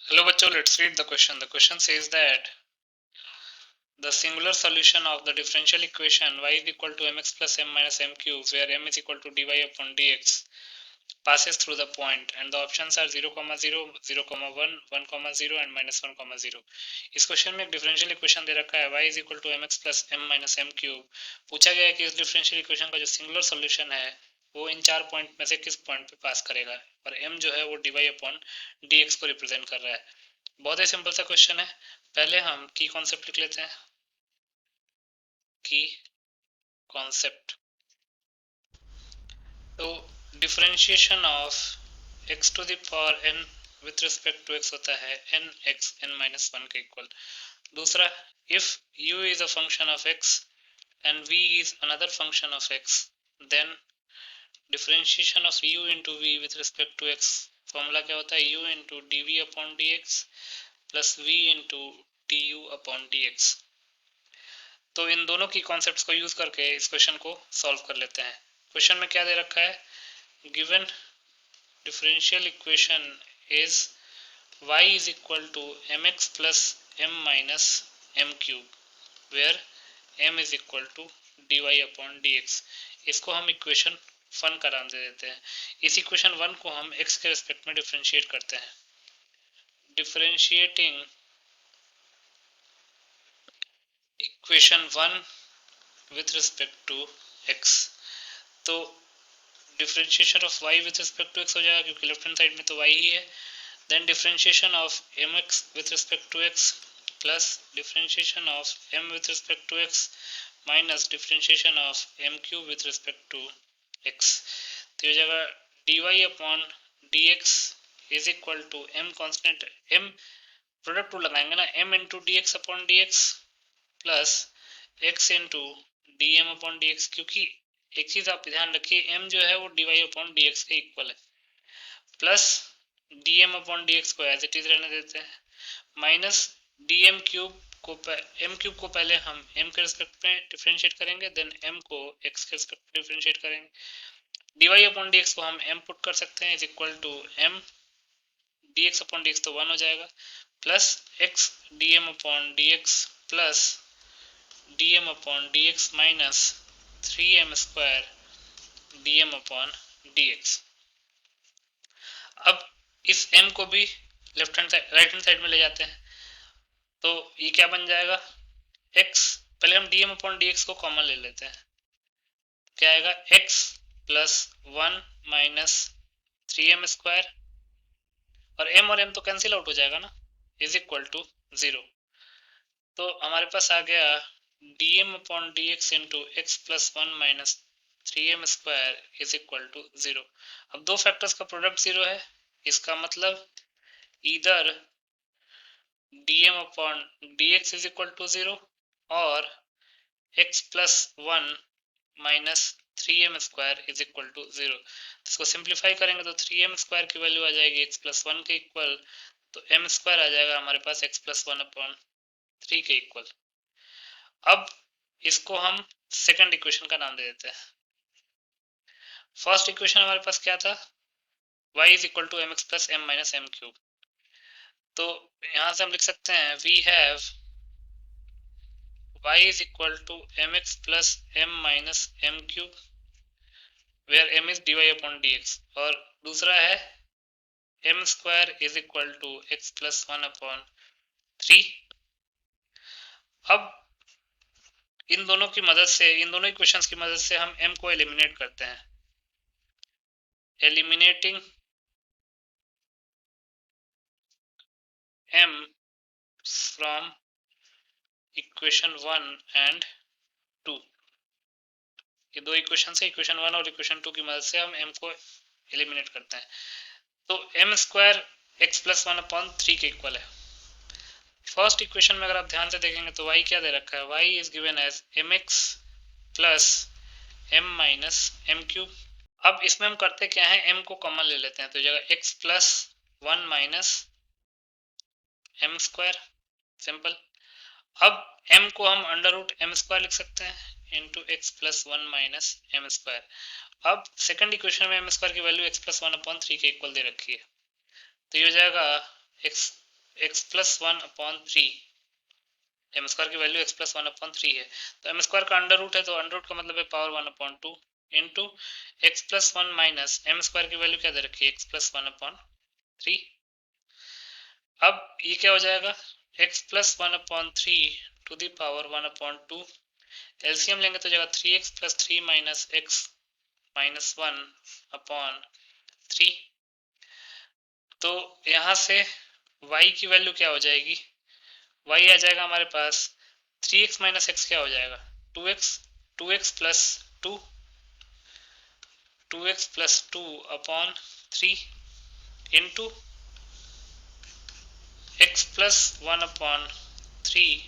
Hello बच्चों, let's read the question. The question says that the singular solution of the differential equation y is equal to mx plus m minus m cube where m is equal to dy upon dx passes through the point and the options are 0, 0, 0, 1, 1, 0 and minus 1, 0. इस question में एक differential equation दे रखा है y is equal to mx plus m minus m cube. पूछा गया है कि इस डिफरेंशियल इक्वेशन का जो सिंगुलर सॉल्यूशन है वो इन चार पॉइंट में से किस पॉइंट पे पास करेगा और m जो है वो dy अपॉन dx को रिप्रेजेंट कर रहा है. बहुत ही सिंपल सा क्वेश्चन है. पहले हम की कॉन्सेप्ट लिख लेते हैं. की कॉन्सेप्ट. तो differentiation of x to the power n with respect to x होता है n x n माइनस 1 के इक्वल. दूसरा, if u is a function of x and v is another function of x, then differentiation of u into v with respect to x formula क्या होता है u into dv upon dx plus v into du upon dx. तो इन दोनों की concepts को use करके इस question को सॉल्व कर लेते हैं. क्वेश्चन में क्या दे रखा है? Given differential equation is y is equal to mx plus m minus m cube where m is equal to dy upon dx. इसको हम इक्वेशन 1 का नाम दे देते हैं. इस इक्वेशन 1 को हम x के रिस्पेक्ट में डिफरेंशिएट करते हैं. Differentiating equation 1 with respect to x, तो differentiation of y with respect to x हो जाएगा क्योंकि लेफ्ट हैंड साइड में तो y ही है. Then differentiation of mx with respect to x plus differentiation of m with respect to x minus differentiation of m cube with respect to x. तो ये जाएगा dy upon dx is equal to m constant m product टू लगाएंगे ना, m into dx upon dx plus x into dm upon dx. क्योंकि एक चीज आप ध्यान रखिए, m जो है वो dy अपॉन dx के इक्वल है, प्लस dm अपॉन dx को एज इट इज रहने देते हैं, माइनस dm क्यूब को m क्यूब को पहले हम m के रिस्पेक्ट में डिफरेंशिएट करेंगे, देन m को x के रिस्पेक्ट में डिफरेंशिएट करेंगे. dy अपॉन dx को हम m पुट कर सकते हैं is equal to m dx upon dx तो 1 हो जाएगा, plus x dm upon dx plus dm upon dx minus 3m square dm upon dx. अब इस m को भी left hand side right hand side में ले जाते हैं, तो ये क्या बन जाएगा x. पहले हम dm अपॉन dx को कॉमन ले लेते हैं, क्या आएगा x plus 1 minus 3m square और m तो कैंसिल आउट हो जाएगा ना, इज इक्वल टू 0. तो हमारे पास आ गया dm upon dx into x plus 1 minus 3m square is equal to 0. अब दो फैक्टर्स का प्रोडक्ट 0 है, इसका मतलब इधर dm upon dx is equal to 0 और x plus 1 minus 3m square is equal to 0. इसको सिंप्लीफाई करेंगे तो 3m स्क्वायर की वैल्यू आ जाएगी x प्लस 1 के इक्वल, तो m स्क्वायर आ जाएगा हमारे पास x प्लस 1 अपॉन 3 के इक्वल. अब इसको हम सेकंड इक्वेशन का नाम दे देते हैं. फर्स्ट इक्वेशन हमारे पास क्या था, y is equal to mx plus m minus m cube. तो यहां से हम लिख सकते हैं we have y is equal to mx plus m minus m cube where m is dy upon dx, और दूसरा है m square is equal to x plus 1 upon 3. अब इन दोनों की मदद से, इन दोनों इक्वेशंस की मदद से हम m को एलिमिनेट करते हैं. Eliminating m from equation 1 and 2. ये दो इक्वेशन है, इक्वेशन 1 और इक्वेशन 2 की मदद से हम m को एलिमिनेट करते हैं. तो m square x plus 1 upon 3 के इक्वल है. फर्स्ट इक्वेशन में अगर आप ध्यान से देखेंगे तो y क्या दे रखा है, y is given as mx plus m minus m cube. अब इसमें हम करते क्या है, m को कॉमन ले लेते हैं, तो जगह x plus 1 minus m square, simple. अब m को हम अंडर रूट m स्क्वायर लिख सकते हैं into x plus 1 minus m square. अब सेकंड इक्वेशन में m स्क्वायर की वैल्यू x प्लस 1 अपॉन 3 के इक्वल दे रखी है, तो ये हो जाएगा x x plus 1/3, m square की वैल्यू x प्लस 1/3 है, तो एम स्क्वायर का अंडर रूट है, तो अंडर रूट का मतलब है power 1/2 into x plus 1 minus m square की वैल्यू क्या दे रखी है, x प्लस 1/3। अब ये क्या हो जाएगा, x plus 1/3 to the power 1/2, LCM लेंगे तो जाएगा 3x plus 3 minus x minus 1/3। तो यहाँ से y की वैल्यू क्या हो जाएगी, y आ जाएगा हमारे पास 3x माइनस x क्या हो जाएगा 2x, 2x plus 2, 2x plus 2/3 into x plus 1/3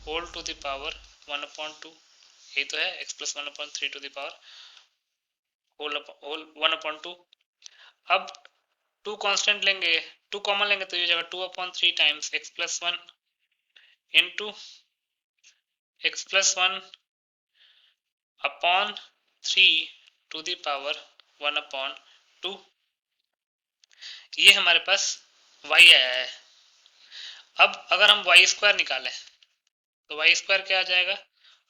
whole to the power 1/2, यही तो है x plus 1/3 to the power whole 1/2। अब 2 कांस्टेंट लेंगे, 2 कॉमन लेंगे तो ये जाएगा 2/3 times x plus 1 into x plus 1/3 to the power 1/2। ये हमारे पास y आया है। अब अगर हम y स्क्वायर निकालें तो y स्क्वायर क्या आ जाएगा,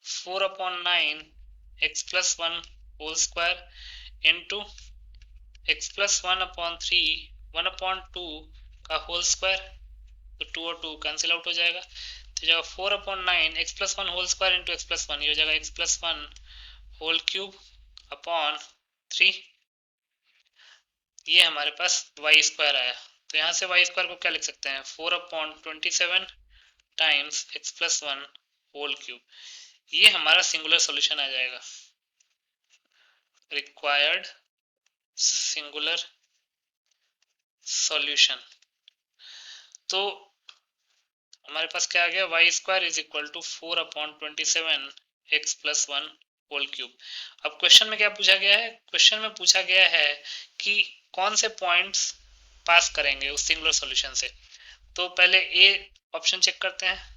4/9 x plus 1 whole square into x plus 1/3 1/2 का होल स्क्वायर, तो 2 और 2 कैंसिल आउट हो जाएगा, तो जाएगा 4/9 x plus 1 whole square into x plus 1, ये हो जाएगा x plus 1 whole cube upon 3। ये हमारे पास y स्क्वायर आया। तो यहाँ से y स्क्वायर को क्या लिख सकते हैं, 4/27 times x plus 1 whole cube. ये हमारा सिंगुलर सॉल्यूशन आ जाएगा, रिक्वायर्ड सिंगुलर सॉल्यूशन। तो हमारे पास क्या आ गया, y square is equal to 4/27 x plus 1 whole cube. अब क्वेश्चन में क्या पूछा गया है, क्वेश्चन में पूछा गया है कि कौन से पॉइंट्स पास करेंगे उस सिंगुलर सॉल्यूशन से। तो पहले ए ऑप्शन चेक करते हैं।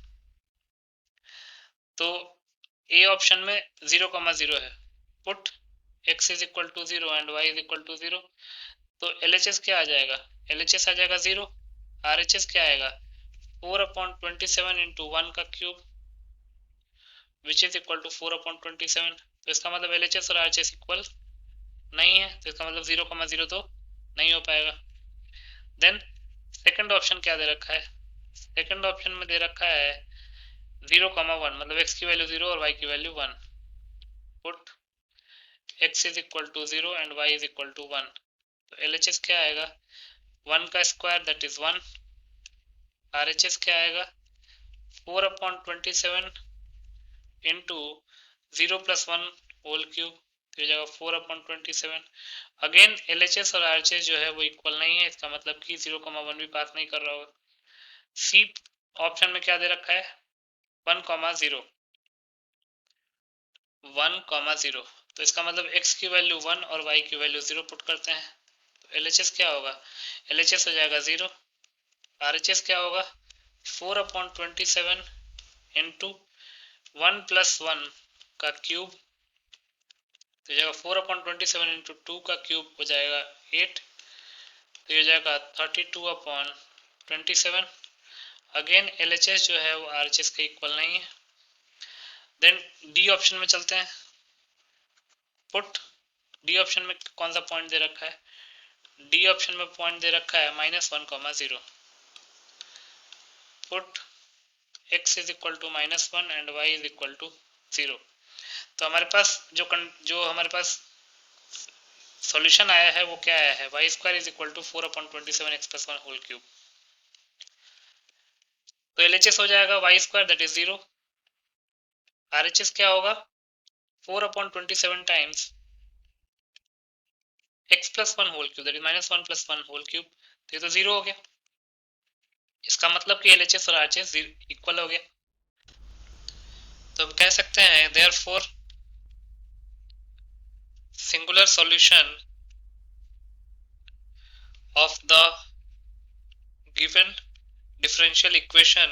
तो ए ऑप्शन में 0,0 है, put x is equal to 0 and y is equal to 0। तो LHS क्या आ जाएगा, LHS आ जाएगा 0, RHS क्या आएगा 4/27 इंटू 1 का cube which is equal to 4/27। तो इसका मतलब LHS और RHS इक्वल नहीं है, तो इसका मतलब 0,0 तो नहीं हो पाएगा। देन सेकंड ऑप्शन क्या दे रखा है, सेकंड ऑप्शन में दे रखा है 0,1, मतलब x की वैल्यू 0 और y की value 1, put x is equal to 0 and y is equal to 1। तो LHS क्या आएगा 1 का स्क्वायर दैट इज 1, RHS क्या आएगा 4/27 इंटू 0 प्लस 1 होल क्यूब, तो ये जाएगा 4/27। अगेन LHS और RHS जो है वो इक्वल नहीं है, इसका मतलब कि 0,1 भी पास नहीं कर रहा होगा। सी ऑप्शन में क्या दे रखा है 1,0, 1,0, तो इसका मतलब x की वैल्यू 1 और y की वैल्यू 0 पुट करते हैं। तो LHS क्या होगा, LHS हो जाएगा 0, RHS क्या होगा 4/27 इंटू 1 प्लस 1 का क्यूब, तो जाएगा 4/27 इंटू 2 का क्यूब हो जाएगा 8, तो ये जाएगा 32/27। अगेन LHS जो है वो RHS के इक्वल नहीं है। देन डी ऑप्शन में चलते हैं, पुट डी ऑप्शन में कौन सा पॉइंट दे रखा है, डी ऑप्शन में पॉइंट दे रखा है -1,0, put x is equal to -1 and y is equal to 0। तो हमारे पास जो हमारे पास सॉल्यूशन आया है वो क्या आया है, y square is equal to 4/27 x plus 1 whole cube. तो LHS हो जाएगा y square that is 0, RHS क्या होगा 4/27 times x plus 1 whole cube that is -1 plus 1 whole cube, तो ये तो 0 हो गया। इसका मतलब कि LHS और RHS इक्वल हो गया। तो हम कह सकते हैं therefore singular solution of the given differential equation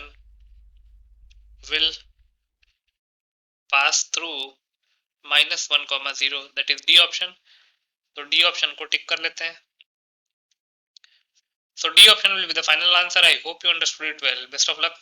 will pass through -1,0, that is D option। तो D ऑप्शन को टिक कर लेते हैं। So D option will be the final answer. I hope you understood it well. Best of luck.